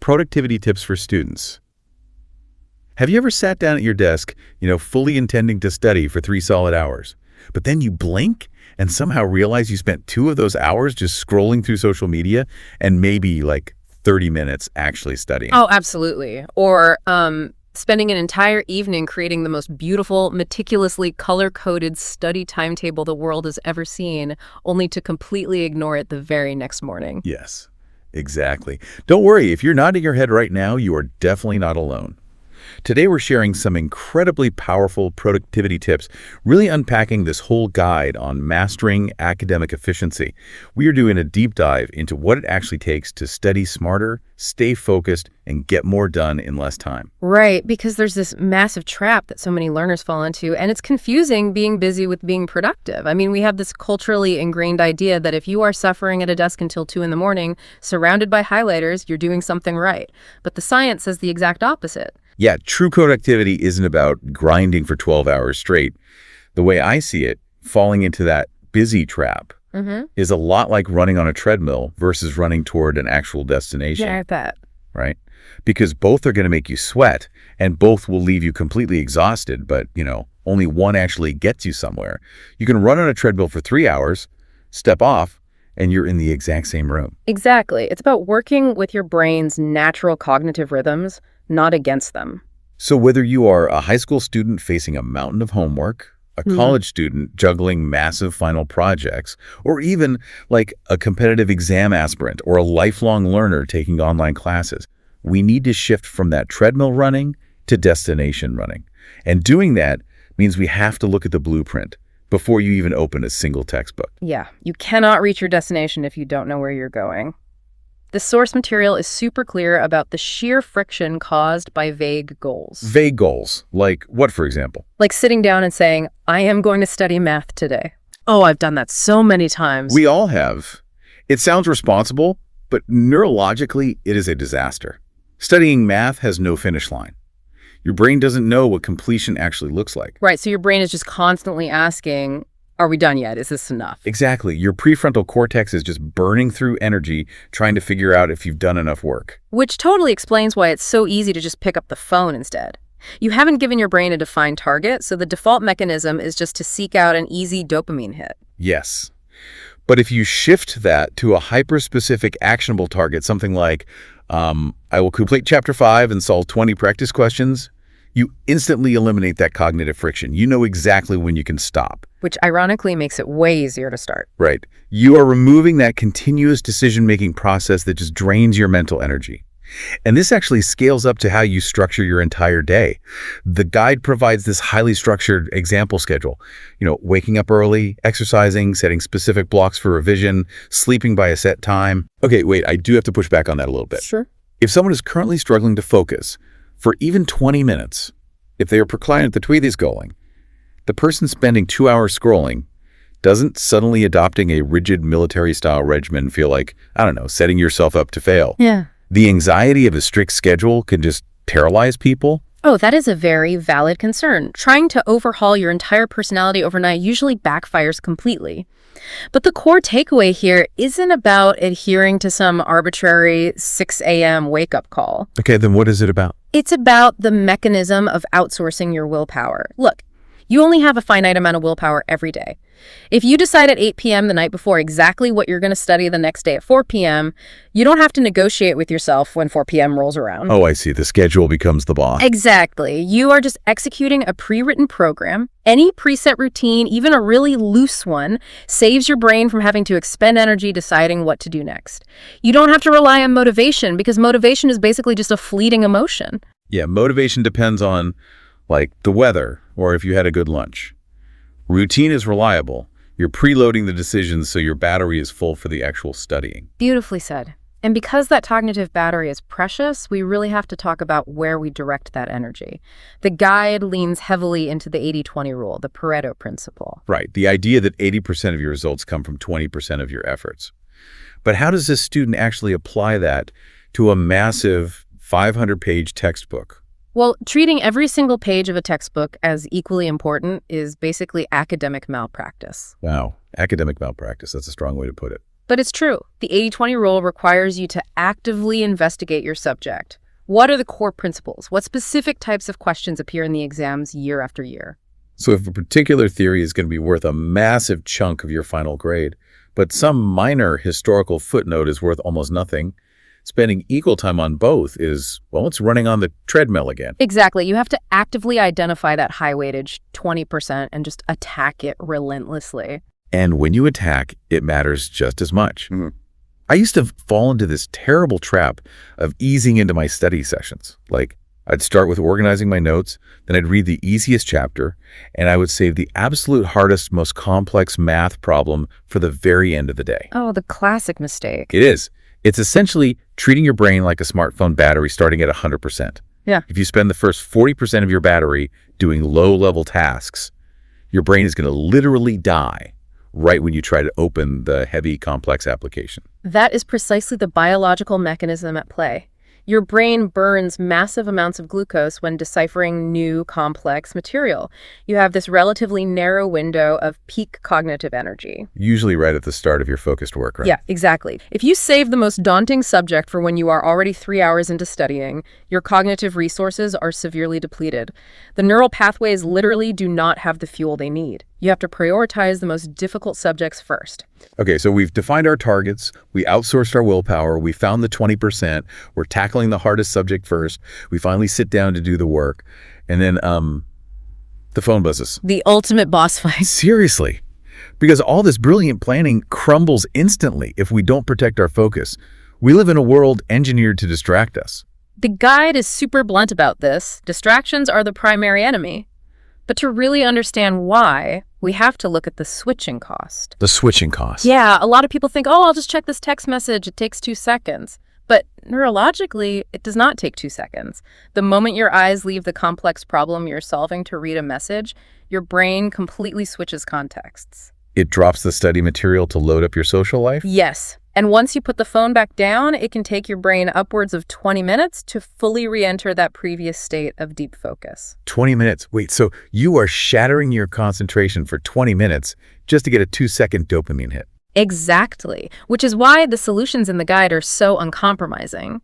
productivity tips for students. Have you ever sat down at your desk, fully intending to study for 3 solid hours, but then you blink and somehow realize you spent 2 of those hours just scrolling through social media and maybe like 30 minutes actually studying? Oh, absolutely. Or spending an entire evening creating the most beautiful, meticulously color-coded study timetable the world has ever seen, only to completely ignore it the very next morning. Yes, exactly. Don't worry, if you're nodding your head right now, you are definitely not alone. Today we're sharing some incredibly powerful productivity tips, really unpacking this whole guide on mastering academic efficiency. We are doing a deep dive into what it actually takes to study smarter, stay focused, and get more done in less time. Right, because there's this massive trap that so many learners fall into, and it's confusing being busy with being productive. I mean, we have this culturally ingrained idea that if you are suffering at a desk until 2 in the morning, surrounded by highlighters, you're doing something right. But the science says the exact opposite. Yeah, true productivity isn't about grinding for 12 hours straight. The way I see it, falling into that busy trap is a lot like running on a treadmill versus running toward an actual destination. Yeah, I bet. Right? Because both are going to make you sweat and both will leave you completely exhausted, but, only one actually gets you somewhere. You can run on a treadmill for 3 hours, step off, and you're in the exact same room. Exactly. It's about working with your brain's natural cognitive rhythms, not against them. So whether you are a high school student facing a mountain of homework, a college student juggling massive final projects, or even like a competitive exam aspirant or a lifelong learner taking online classes, we need to shift from that treadmill running to destination running. And doing that means we have to look at the blueprint before you even open a single textbook. Yeah, you cannot reach your destination if you don't know where you're going. The source material is super clear about the sheer friction caused by vague goals. Vague goals? Like what, for example? Like sitting down and saying, I am going to study math today. Oh, I've done that so many times. We all have. It sounds responsible, but neurologically, it is a disaster. Studying math has no finish line. Your brain doesn't know what completion actually looks like. Right, so your brain is just constantly asking, are we done yet? Is this enough? Exactly. Your prefrontal cortex is just burning through energy trying to figure out if you've done enough work. Which totally explains why it's so easy to just pick up the phone instead. You haven't given your brain a defined target, so the default mechanism is just to seek out an easy dopamine hit. Yes. But if you shift that to a hyper-specific actionable target, something like, I will complete Chapter 5 and solve 20 practice questions, you instantly eliminate that cognitive friction. You know exactly when you can stop. Which ironically makes it way easier to start. Right. You are removing that continuous decision-making process that just drains your mental energy. And this actually scales up to how you structure your entire day. The guide provides this highly structured example schedule. Waking up early, exercising, setting specific blocks for revision, sleeping by a set time. Okay, wait, I do have to push back on that a little bit. Sure. If someone is currently struggling to focus for even 20 minutes, if they are procrastinating the tweet is going, the person spending 2 hours scrolling doesn't suddenly adopting a rigid military-style regimen feel like, setting yourself up to fail. Yeah. The anxiety of a strict schedule can just paralyze people. Oh, that is a very valid concern. Trying to overhaul your entire personality overnight usually backfires completely. But the core takeaway here isn't about adhering to some arbitrary 6 a.m. wake-up call. Okay, then what is it about? It's about the mechanism of outsourcing your willpower. Look, you only have a finite amount of willpower every day. If you decide at 8 p.m. the night before exactly what you're going to study the next day at 4 p.m., you don't have to negotiate with yourself when 4 p.m. rolls around. Oh, I see. The schedule becomes the boss. Exactly. You are just executing a pre-written program. Any preset routine, even a really loose one, saves your brain from having to expend energy deciding what to do next. You don't have to rely on motivation because motivation is basically just a fleeting emotion. Yeah, motivation depends on, the weather or if you had a good lunch. Routine is reliable. You're preloading the decisions so your battery is full for the actual studying. Beautifully said. And because that cognitive battery is precious, we really have to talk about where we direct that energy. The guide leans heavily into the 80-20 rule, the Pareto principle. Right. The idea that 80% of your results come from 20% of your efforts. But how does this student actually apply that to a massive 500-page textbook? Well, treating every single page of a textbook as equally important is basically academic malpractice. Wow. Academic malpractice. That's a strong way to put it. But it's true. The 80-20 rule requires you to actively investigate your subject. What are the core principles? What specific types of questions appear in the exams year after year? So if a particular theory is going to be worth a massive chunk of your final grade, but some minor historical footnote is worth almost nothing, spending equal time on both is, well, it's running on the treadmill again. Exactly. You have to actively identify that high weightage 20% and just attack it relentlessly. And when you attack, it matters just as much. I used to fall into this terrible trap of easing into my study sessions. Like, I'd start with organizing my notes, then I'd read the easiest chapter, and I would save the absolute hardest, most complex math problem for the very end of the day. Oh, the classic mistake. It is. It's essentially treating your brain like a smartphone battery starting at 100%. Yeah. If you spend the first 40% of your battery doing low-level tasks, your brain is going to literally die right when you try to open the heavy, complex application. That is precisely the biological mechanism at play. Your brain burns massive amounts of glucose when deciphering new, complex material. You have this relatively narrow window of peak cognitive energy. Usually right at the start of your focused work, right? Yeah, exactly. If you save the most daunting subject for when you are already 3 hours into studying, your cognitive resources are severely depleted. The neural pathways literally do not have the fuel they need. You have to prioritize the most difficult subjects first. Okay, so we've defined our targets, we outsourced our willpower, we found the 20%, we're tackling the hardest subject first, we finally sit down to do the work, and then the phone buzzes. The ultimate boss fight. Seriously. Because all this brilliant planning crumbles instantly if we don't protect our focus. We live in a world engineered to distract us. The guide is super blunt about this. Distractions are the primary enemy. But to really understand why, we have to look at the switching cost. The switching cost. Yeah, a lot of people think, oh, I'll just check this text message. It takes 2 seconds. But neurologically, it does not take 2 seconds. The moment your eyes leave the complex problem you're solving to read a message, your brain completely switches contexts. It drops the study material to load up your social life? Yes. And once you put the phone back down, it can take your brain upwards of 20 minutes to fully re-enter that previous state of deep focus. 20 minutes? Wait, so you are shattering your concentration for 20 minutes just to get a 2-second dopamine hit? Exactly, which is why the solutions in the guide are so uncompromising.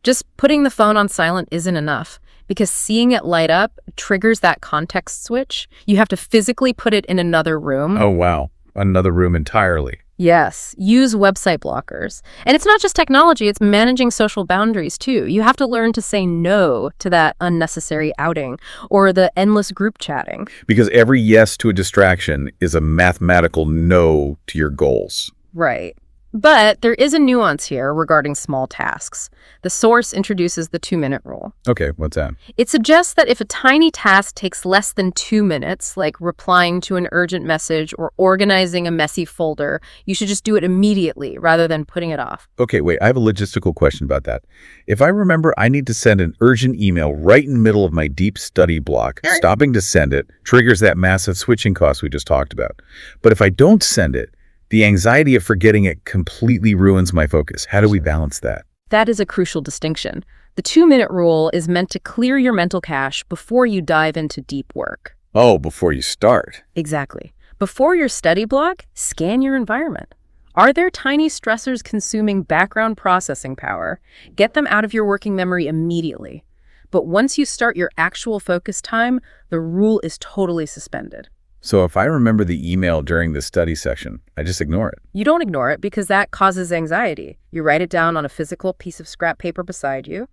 Just putting the phone on silent isn't enough, because seeing it light up triggers that context switch. You have to physically put it in another room. Oh, wow. Another room entirely. Yes, use website blockers. And it's not just technology, it's managing social boundaries too. You have to learn to say no to that unnecessary outing or the endless group chatting. Because every yes to a distraction is a mathematical no to your goals. Right. But there is a nuance here regarding small tasks. The source introduces the 2-minute rule. Okay, what's that? It suggests that if a tiny task takes less than 2 minutes, like replying to an urgent message or organizing a messy folder, you should just do it immediately rather than putting it off. Okay, wait, I have a logistical question about that. If I remember I need to send an urgent email right in the middle of my deep study block, stopping to send it triggers that massive switching cost we just talked about. But if I don't send it, the anxiety of forgetting it completely ruins my focus. How do we balance that? That is a crucial distinction. The 2-minute rule is meant to clear your mental cache before you dive into deep work. Oh, before you start. Exactly. Before your study block, scan your environment. Are there tiny stressors consuming background processing power? Get them out of your working memory immediately. But once you start your actual focus time, the rule is totally suspended. So if I remember the email during the study session, I just ignore it. You don't ignore it because that causes anxiety. You write it down on a physical piece of scrap paper beside you.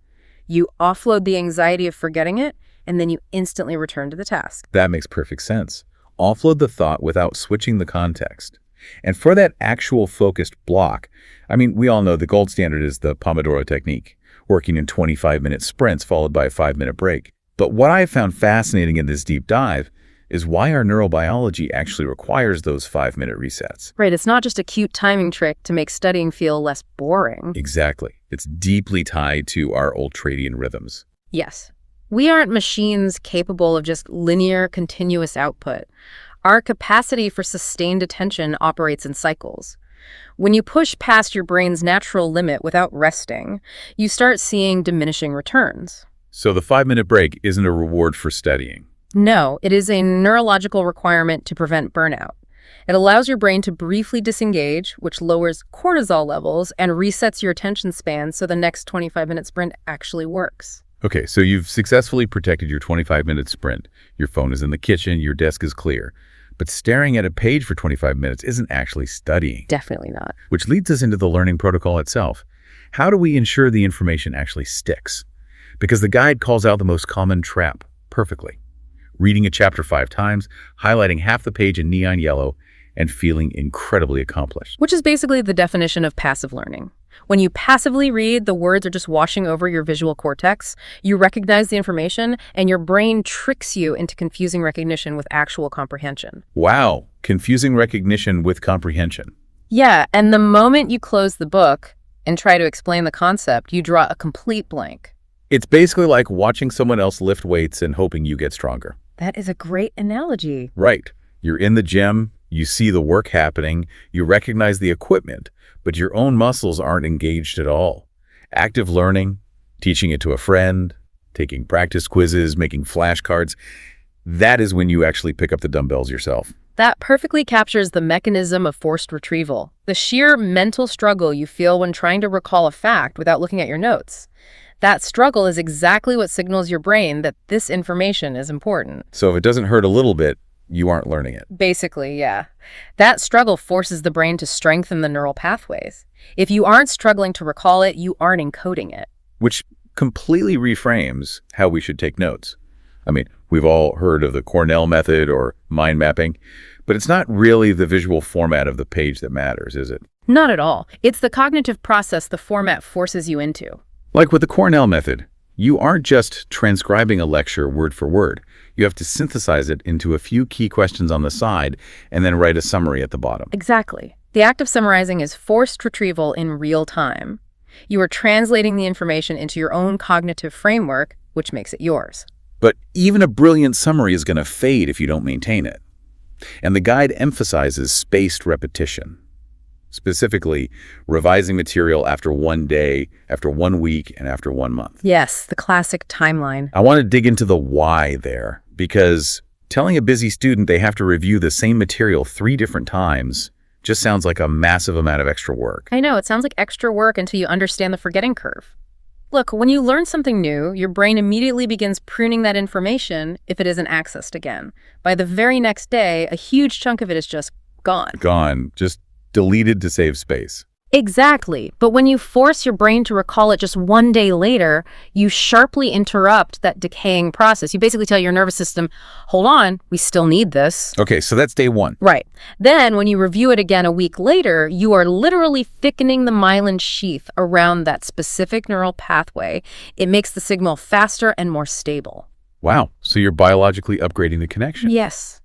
You offload the anxiety of forgetting it, and then you instantly return to the task. That makes perfect sense. Offload the thought without switching the context. And for that actual focused block, I mean, we all know the gold standard is the Pomodoro technique, working in 25-minute sprints followed by a 5-minute break. But what I found fascinating in this deep dive is why our neurobiology actually requires those 5-minute resets. Right, it's not just a cute timing trick to make studying feel less boring. Exactly. It's deeply tied to our ultradian rhythms. Yes. We aren't machines capable of just linear, continuous output. Our capacity for sustained attention operates in cycles. When you push past your brain's natural limit without resting, you start seeing diminishing returns. So the 5-minute break isn't a reward for studying. No, it is a neurological requirement to prevent burnout. It allows your brain to briefly disengage, which lowers cortisol levels and resets your attention span so the next 25-minute sprint actually works. Okay, so you've successfully protected your 25-minute sprint. Your phone is in the kitchen, your desk is clear. But staring at a page for 25 minutes isn't actually studying. Definitely not. Which leads us into the learning protocol itself. How do we ensure the information actually sticks? Because the guide calls out the most common trap perfectly. Reading a chapter 5 times, highlighting half the page in neon yellow, and feeling incredibly accomplished. Which is basically the definition of passive learning. When you passively read, the words are just washing over your visual cortex. You recognize the information, and your brain tricks you into confusing recognition with actual comprehension. Wow, confusing recognition with comprehension. Yeah, and the moment you close the book and try to explain the concept, you draw a complete blank. It's basically like watching someone else lift weights and hoping you get stronger. That is a great analogy. Right. You're in the gym, you see the work happening, you recognize the equipment, but your own muscles aren't engaged at all. Active learning, teaching it to a friend, taking practice quizzes, making flashcards, that is when you actually pick up the dumbbells yourself. That perfectly captures the mechanism of forced retrieval, the sheer mental struggle you feel when trying to recall a fact without looking at your notes. That struggle is exactly what signals your brain that this information is important. So if it doesn't hurt a little bit, you aren't learning it. Basically, yeah. That struggle forces the brain to strengthen the neural pathways. If you aren't struggling to recall it, you aren't encoding it. Which completely reframes how we should take notes. I mean, we've all heard of the Cornell method or mind mapping, but it's not really the visual format of the page that matters, is it? Not at all. It's the cognitive process the format forces you into. Like with the Cornell method, you aren't just transcribing a lecture word for word. You have to synthesize it into a few key questions on the side and then write a summary at the bottom. Exactly. The act of summarizing is forced retrieval in real time. You are translating the information into your own cognitive framework, which makes it yours. But even a brilliant summary is going to fade if you don't maintain it. And the guide emphasizes spaced repetition. Specifically, revising material after 1 day, after 1 week, and after 1 month. Yes, the classic timeline. I want to dig into the why there, because telling a busy student they have to review the same material 3 different times just sounds like a massive amount of extra work. I know, it sounds like extra work until you understand the forgetting curve. Look, when you learn something new, your brain immediately begins pruning that information if it isn't accessed again. By the very next day, a huge chunk of it is just gone. Gone. Just deleted to save space. Exactly. But when you force your brain to recall it just 1 day later, you sharply interrupt that decaying process. You basically tell your nervous system, hold on, we still need this. Okay, so that's day 1. Right. Then when you review it again a week later, you are literally thickening the myelin sheath around that specific neural pathway. It makes the signal faster and more stable. Wow, so you're biologically upgrading the connection. Yes.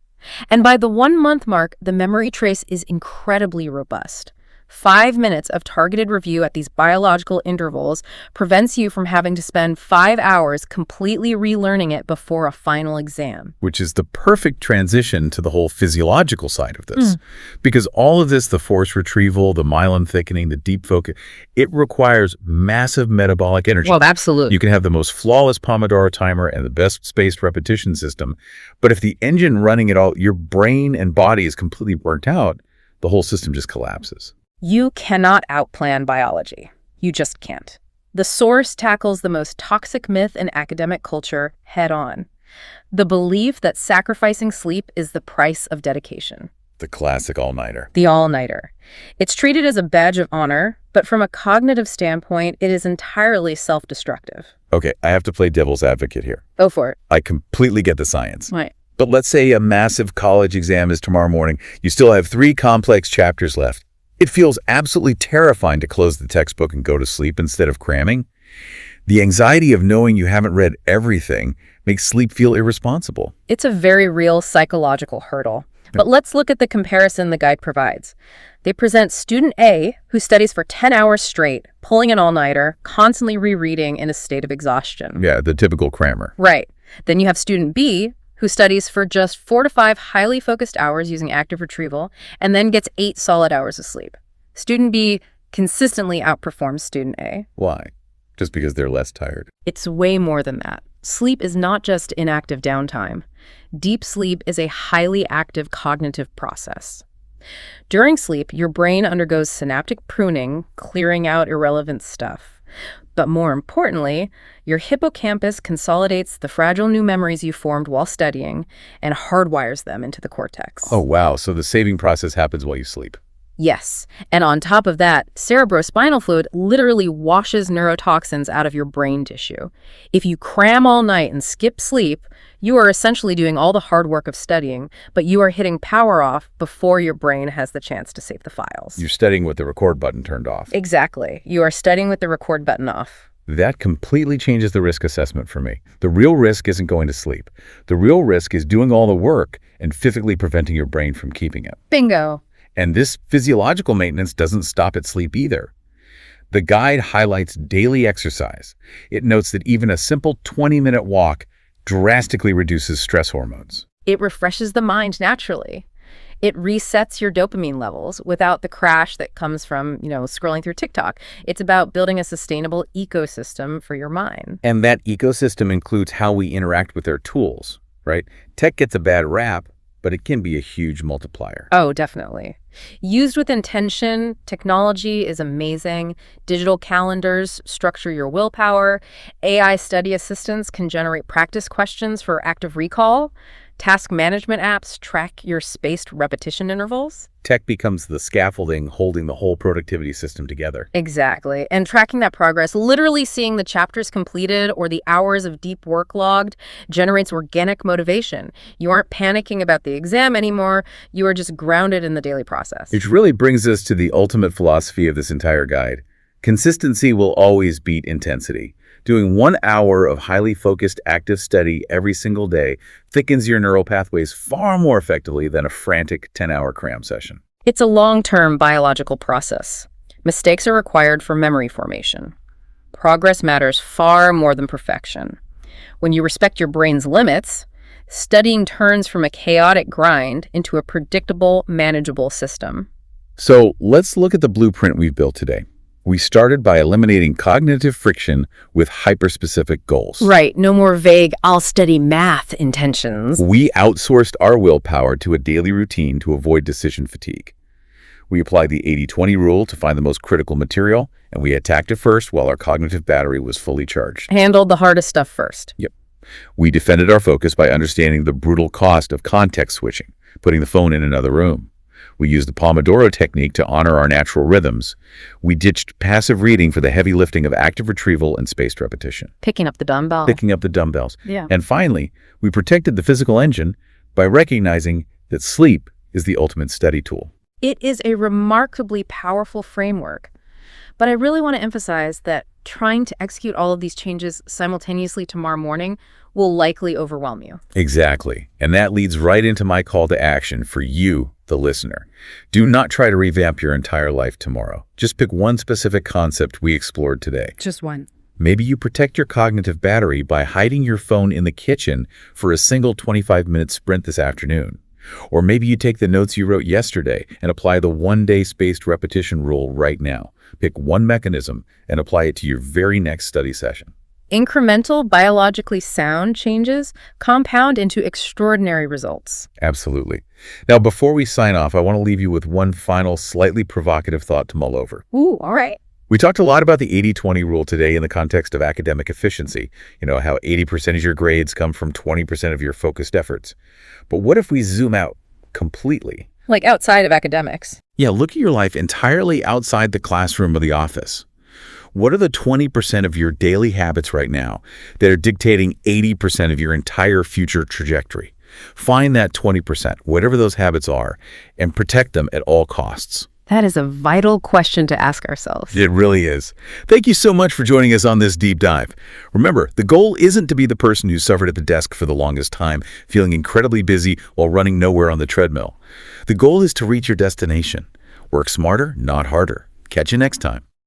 And by the 1-month mark, the memory trace is incredibly robust. 5 minutes of targeted review at these biological intervals prevents you from having to spend 5 hours completely relearning it before a final exam. Which is the perfect transition to the whole physiological side of this. Because all of this, the force retrieval, the myelin thickening, the deep focus, it requires massive metabolic energy. Well, absolutely. You can have the most flawless Pomodoro timer and the best spaced repetition system, but if the engine running it all, your brain and body is completely burnt out, the whole system just collapses. You cannot outplan biology. You just can't. The source tackles the most toxic myth in academic culture head on. The belief that sacrificing sleep is the price of dedication. The classic all-nighter. The all-nighter. It's treated as a badge of honor, but from a cognitive standpoint, it is entirely self-destructive. Okay, I have to play devil's advocate here. Go for it. I completely get the science. Right. But let's say a massive college exam is tomorrow morning. You still have 3 complex chapters left. It feels absolutely terrifying to close the textbook and go to sleep instead of cramming. The anxiety of knowing you haven't read everything makes sleep feel irresponsible. It's a very real psychological hurdle. But let's look at the comparison the guide provides. They present student A, who studies for 10 hours straight, pulling an all-nighter, constantly rereading in a state of exhaustion. Yeah, the typical crammer. Right. Then you have student B, who studies for just 4 to 5 highly focused hours using active retrieval, and then gets 8 solid hours of sleep. Student B consistently outperforms student A. Why? Just because they're less tired? It's way more than that. Sleep is not just inactive downtime. Deep sleep is a highly active cognitive process. During sleep, your brain undergoes synaptic pruning, clearing out irrelevant stuff. But more importantly, your hippocampus consolidates the fragile new memories you formed while studying and hardwires them into the cortex. Oh, wow. So the saving process happens while you sleep. Yes. And on top of that, cerebrospinal fluid literally washes neurotoxins out of your brain tissue. If you cram all night and skip sleep, you are essentially doing all the hard work of studying, but you are hitting power off before your brain has the chance to save the files. You're studying with the record button turned off. Exactly. You are studying with the record button off. That completely changes the risk assessment for me. The real risk isn't going to sleep. The real risk is doing all the work and physically preventing your brain from keeping it. Bingo. And this physiological maintenance doesn't stop at sleep either. The guide highlights daily exercise. It notes that even a simple 20-minute walk drastically reduces stress hormones. It refreshes the mind naturally. It resets your dopamine levels without the crash that comes from, scrolling through TikTok. It's about building a sustainable ecosystem for your mind. And that ecosystem includes how we interact with our tools, right? Tech gets a bad rap, but it can be a huge multiplier. Oh, definitely. Used with intention, technology is amazing. Digital calendars structure your willpower. AI study assistants can generate practice questions for active recall. Task management apps track your spaced repetition intervals. Tech becomes the scaffolding holding the whole productivity system together. Exactly. And tracking that progress, literally seeing the chapters completed or the hours of deep work logged, generates organic motivation. You aren't panicking about the exam anymore. You are just grounded in the daily process. Which really brings us to the ultimate philosophy of this entire guide. Consistency will always beat intensity. Doing 1 hour of highly focused active study every single day thickens your neural pathways far more effectively than a frantic 10-hour cram session. It's a long-term biological process. Mistakes are required for memory formation. Progress matters far more than perfection. When you respect your brain's limits, studying turns from a chaotic grind into a predictable, manageable system. So let's look at the blueprint we've built today. We started by eliminating cognitive friction with hyper-specific goals. Right, no more vague, I'll study math intentions. We outsourced our willpower to a daily routine to avoid decision fatigue. We applied the 80-20 rule to find the most critical material, and we attacked it first while our cognitive battery was fully charged. Handled the hardest stuff first. Yep. We defended our focus by understanding the brutal cost of context switching, putting the phone in another room. We used the Pomodoro technique to honor our natural rhythms. We ditched passive reading for the heavy lifting of active retrieval and spaced repetition. Picking up the dumbbell. Picking up the dumbbells. Yeah. And finally, we protected the physical engine by recognizing that sleep is the ultimate study tool. It is a remarkably powerful framework. But I really want to emphasize that trying to execute all of these changes simultaneously tomorrow morning will likely overwhelm you. Exactly. And that leads right into my call to action for you, the listener. Do not try to revamp your entire life tomorrow. Just pick one specific concept we explored today. Just one. Maybe you protect your cognitive battery by hiding your phone in the kitchen for a single 25-minute sprint this afternoon. Or maybe you take the notes you wrote yesterday and apply the one-day spaced repetition rule right now. Pick one mechanism and apply it to your very next study session. Incremental, biologically sound changes compound into extraordinary results. Absolutely. Now, before we sign off, I want to leave you with one final, slightly provocative thought to mull over. Ooh, all right. We talked a lot about the 80-20 rule today in the context of academic efficiency. How 80% of your grades come from 20% of your focused efforts. But what if we zoom out completely? Like outside of academics. Yeah, look at your life entirely outside the classroom or the office. What are the 20% of your daily habits right now that are dictating 80% of your entire future trajectory? Find that 20%, whatever those habits are, and protect them at all costs. That is a vital question to ask ourselves. It really is. Thank you so much for joining us on this deep dive. Remember, the goal isn't to be the person who suffered at the desk for the longest time, feeling incredibly busy while running nowhere on the treadmill. The goal is to reach your destination. Work smarter, not harder. Catch you next time.